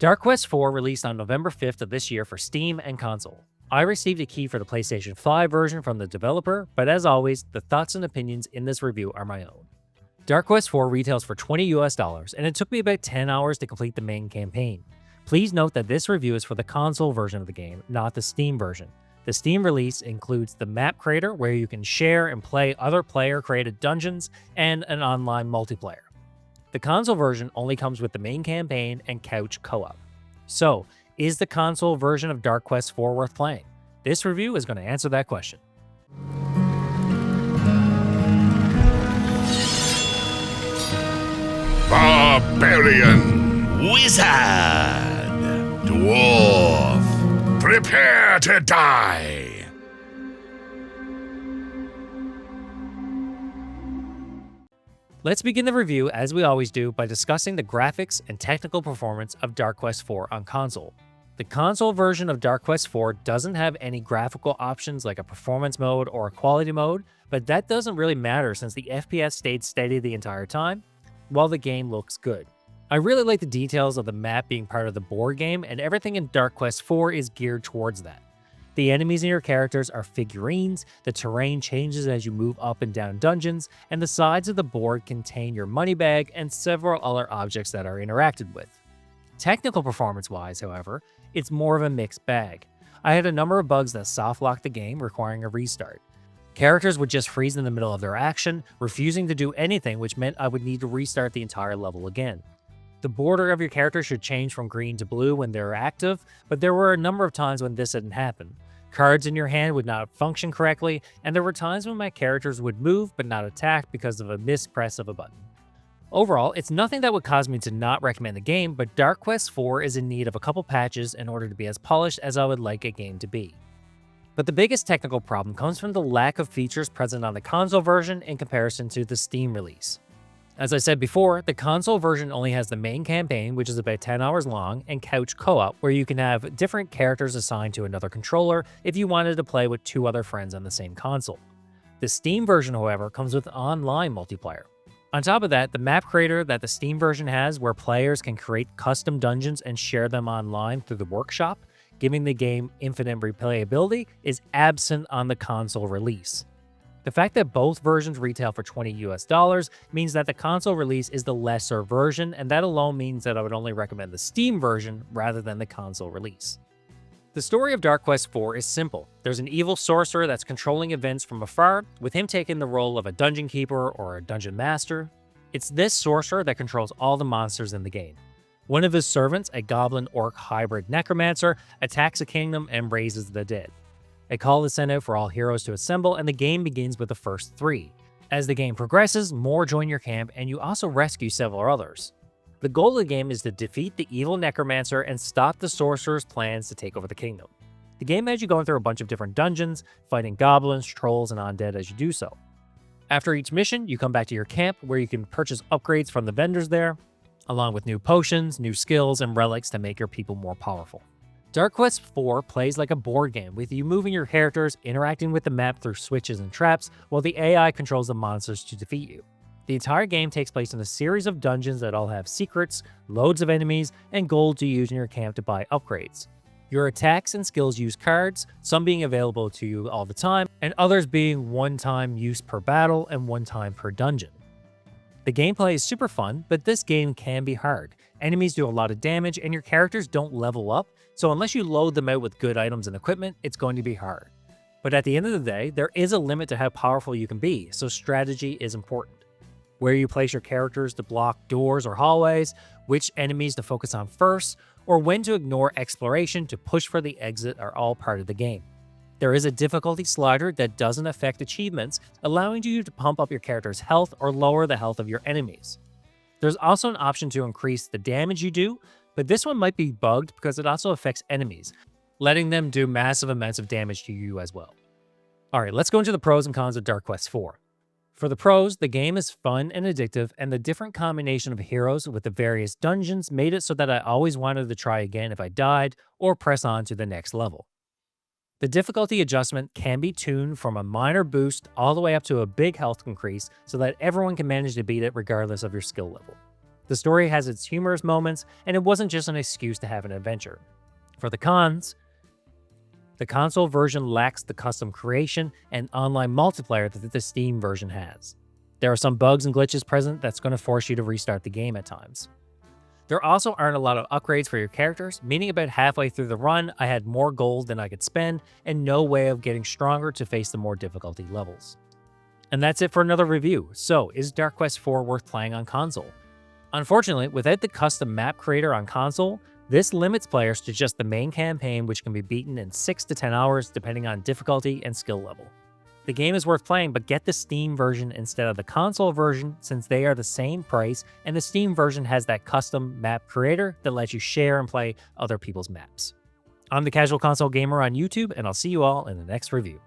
Dark Quest IV released on November 5th of this year for Steam and console. I received a key for the PlayStation 5 version from the developer, but as always, the thoughts and opinions in this review are my own. Dark Quest IV retails for $20 and it took me about 10 hours to complete the main campaign. Please note that this review is for the console version of the game, not the Steam version. The Steam release includes the map creator, where you can share and play other player-created dungeons, and an online multiplayer. The console version only comes with the main campaign and couch co-op. So, is the console version of Dark Quest IV worth playing? This review is going to answer that question. Barbarian, wizard, dwarf, prepare to die. Let's begin the review, as we always do, by discussing the graphics and technical performance of Dark Quest IV on console. The console version of Dark Quest IV doesn't have any graphical options like a performance mode or a quality mode, but that doesn't really matter since the FPS stayed steady the entire time, while the game looks good. I really like the details of the map being part of the board game, and everything in Dark Quest IV is geared towards that. The enemies in your characters are figurines, the terrain changes as you move up and down dungeons, and the sides of the board contain your money bag and several other objects that are interacted with. Technical performance-wise, however, it's more of a mixed bag. I had a number of bugs that soft-locked the game, requiring a restart. Characters would just freeze in the middle of their action, refusing to do anything, which meant I would need to restart the entire level again. The border of your character should change from green to blue when they're active, but there were a number of times when this didn't happen. Cards in your hand would not function correctly, and there were times when my characters would move but not attack because of a mispress of a button. Overall, it's nothing that would cause me to not recommend the game, but Dark Quest IV is in need of a couple patches in order to be as polished as I would like a game to be. But the biggest technical problem comes from the lack of features present on the console version in comparison to the Steam release. As I said before, the console version only has the main campaign, which is about 10 hours long, and couch co-op, where you can have different characters assigned to another controller if you wanted to play with two other friends on the same console. The Steam version, however, comes with online multiplayer. On top of that, the map creator that the Steam version has, where players can create custom dungeons and share them online through the workshop, giving the game infinite replayability, is absent on the console release. The fact that both versions retail for $20 means that the console release is the lesser version, and that alone means that I would only recommend the Steam version rather than the console release. The story of Dark Quest IV is simple. There's an evil sorcerer that's controlling events from afar, with him taking the role of a dungeon keeper or a dungeon master. It's this sorcerer that controls all the monsters in the game. One of his servants, a goblin-orc hybrid necromancer, attacks a kingdom and raises the dead. A call is sent out for all heroes to assemble, and the game begins with the first 3. As the game progresses, more join your camp, and you also rescue several others. The goal of the game is to defeat the evil necromancer and stop the sorcerer's plans to take over the kingdom. The game has you going through a bunch of different dungeons, fighting goblins, trolls, and undead as you do so. After each mission, you come back to your camp, where you can purchase upgrades from the vendors there, along with new potions, new skills, and relics to make your people more powerful. Dark Quest IV plays like a board game, with you moving your characters, interacting with the map through switches and traps, while the AI controls the monsters to defeat you. The entire game takes place in a series of dungeons that all have secrets, loads of enemies, and gold to use in your camp to buy upgrades. Your attacks and skills use cards, some being available to you all the time, and others being one-time use per battle and one time per dungeon. The gameplay is super fun, but this game can be hard. Enemies do a lot of damage, and your characters don't level up, so unless you load them out with good items and equipment, it's going to be hard. But at the end of the day, there is a limit to how powerful you can be, so strategy is important. Where you place your characters to block doors or hallways, which enemies to focus on first, or when to ignore exploration to push for the exit are all part of the game. There is a difficulty slider that doesn't affect achievements, allowing you to pump up your character's health or lower the health of your enemies. There's also an option to increase the damage you do, but this one might be bugged because it also affects enemies, letting them do massive amounts of damage to you as well. Alright, let's go into the pros and cons of Dark Quest IV. For the pros, the game is fun and addictive, and the different combination of heroes with the various dungeons made it so that I always wanted to try again if I died, or press on to the next level. The difficulty adjustment can be tuned from a minor boost all the way up to a big health increase so that everyone can manage to beat it regardless of your skill level. The story has its humorous moments, and it wasn't just an excuse to have an adventure. For the cons, the console version lacks the custom creation and online multiplayer that the Steam version has. There are some bugs and glitches present that's going to force you to restart the game at times. There also aren't a lot of upgrades for your characters, meaning about halfway through the run, I had more gold than I could spend and no way of getting stronger to face the more difficulty levels. And that's it for another review. So, is Dark Quest IV worth playing on console? Unfortunately, without the custom map creator on console, this limits players to just the main campaign, which can be beaten in 6 to 10 hours depending on difficulty and skill level. The game is worth playing, but get the Steam version instead of the console version since they are the same price, and the Steam version has that custom map creator that lets you share and play other people's maps. I'm the Casual Console Gamer on YouTube, and I'll see you all in the next review.